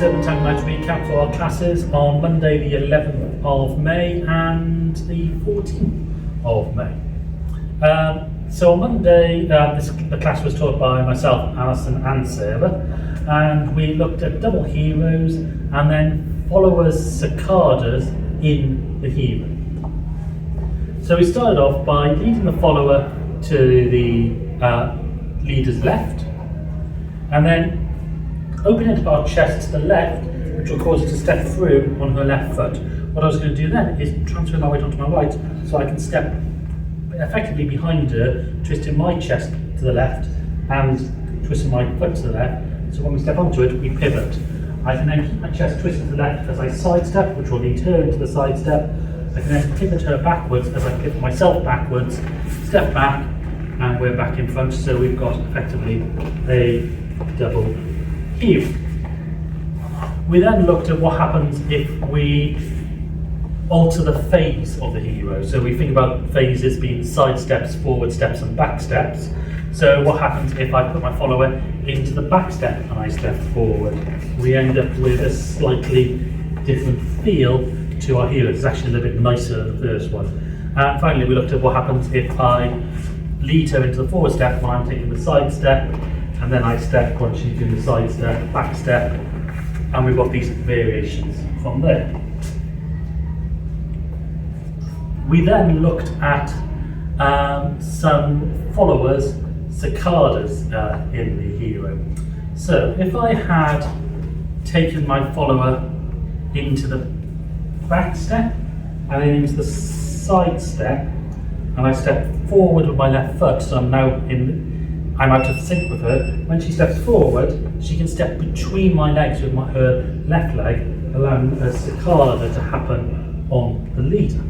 Servant Tango Night recap for our classes on Monday the 11th of May and the 14th of May. So on Monday, the class was taught by myself, Alison and Sarah, and we looked at double heroes and then followers, Sacadas in the hero. So we started off by leading the follower to the leader's left, and then opening up our chest to the left, which will cause us to step through on her left foot. What I was going to do then is transfer my weight onto my right, so I can step effectively behind her, twisting my chest to the left and twisting my foot to the left. So when we step onto it, we pivot. I can then keep my chest twisted to the left as I sidestep, which will lead her into the sidestep. I can then pivot her backwards as I pivot myself backwards, step back, and we're back in front. So we've got effectively a double hero. We then looked at what happens if we alter the phase of the hero. So we think about phases being side steps, forward steps, and back steps. So what happens if I put my follower into the back step and I step forward? We end up with a slightly different feel to our hero. It's actually a little bit nicer than the first one. And finally, we looked at what happens if I lead her into the forward step when I'm taking the side step, and then I step when she's doing the side step, back step, and we've got these variations from there. We then looked at some followers, Sacadas in the hero. So if I had taken my follower into the back step and then into the side step, and I step forward with my left foot, so I'm out of sync with her. When she steps forward, she can step between my legs with her left leg, allowing a Sacada to happen on the leader.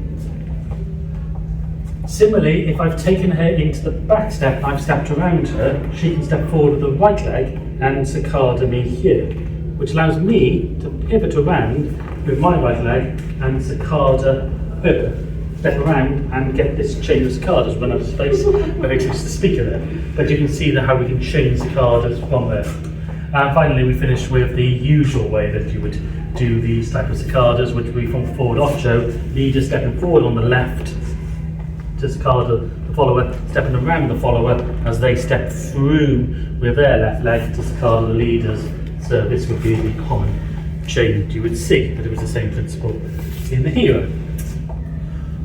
Similarly, if I've taken her into the back step and I've stepped around her, she can step forward with the right leg and Sacada me here, which allows me to pivot around with my right leg and Sacada her. Step around and get this chain of Sacadas run out of space. Very close to the speaker there. But you can see how we can chain Sacadas from there. And finally, we finish with the usual way that you would do these type of Sacadas, which would be from forward ocho, leader stepping forward on the left to Sacada the follower, stepping around the follower as they step through with their left leg to Sacada the leaders. So this would be the common chain that you would see, but it was the same principle in the hero.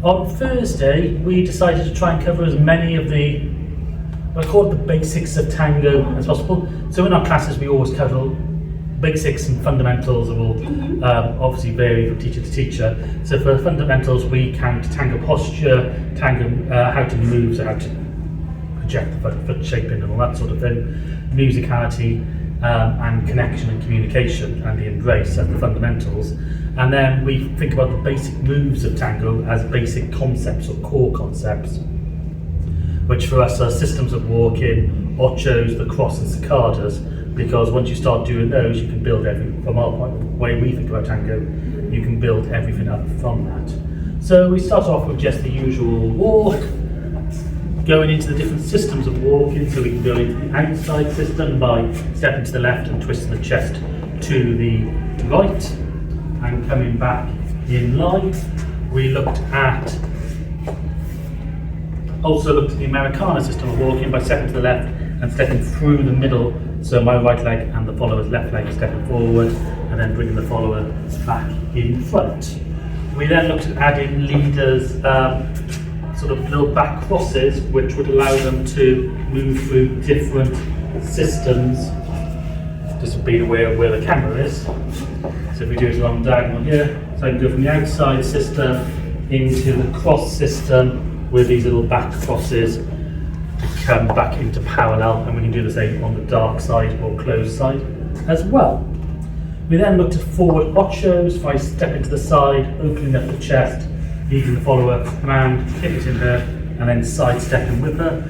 On Thursday, we decided to try and cover as many of the, I call it the basics of tango as possible. So in our classes, we always cover basics and fundamentals, and will obviously vary from teacher to teacher. So for fundamentals, we count tango posture, tango how to move, so how to project the foot shaping and all that sort of thing, musicality, and connection and communication and the embrace as the fundamentals. And then we think about the basic moves of tango as basic concepts or core concepts, which for us are systems of walking, ochos, the cross and Sacadas, because once you start doing those, you can build everything from our point, the way we think about tango, you can build everything up from that. So we start off with just the usual walk, going into the different systems of walking, so we can go into the outside system by stepping to the left and twisting the chest to the right and coming back in line. We also looked at the Americana system of walking by stepping to the left and stepping through the middle, so my right leg and the follower's left leg stepping forward and then bringing the follower back in front. We then looked at adding leaders sort of little back crosses, which would allow them to move through different systems. This would be the way of where the camera is. So if we do it along the diagonal here, so I can go from the outside system into the cross system with these little back crosses to come back into parallel, and we can do the same on the dark side or closed side as well. We then looked at forward ochos. If I step into the side, opening up the chest, leading the follower around, pivoting her, and then sidestepping with her,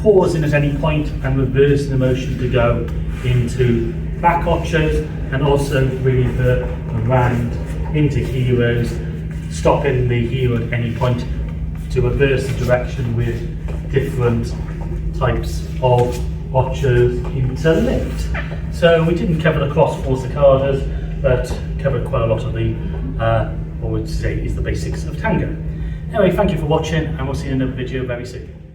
pausing at any point and reversing the motion to go into back ochos, and also bringing her around into heroes, stopping the hero at any point to reverse the direction with different types of ochos interlinked. So we didn't cover the cross or Sacadas, but covered quite a lot of the, what I would say is the basics of tango. Anyway, thank you for watching, and we'll see you in another video very soon.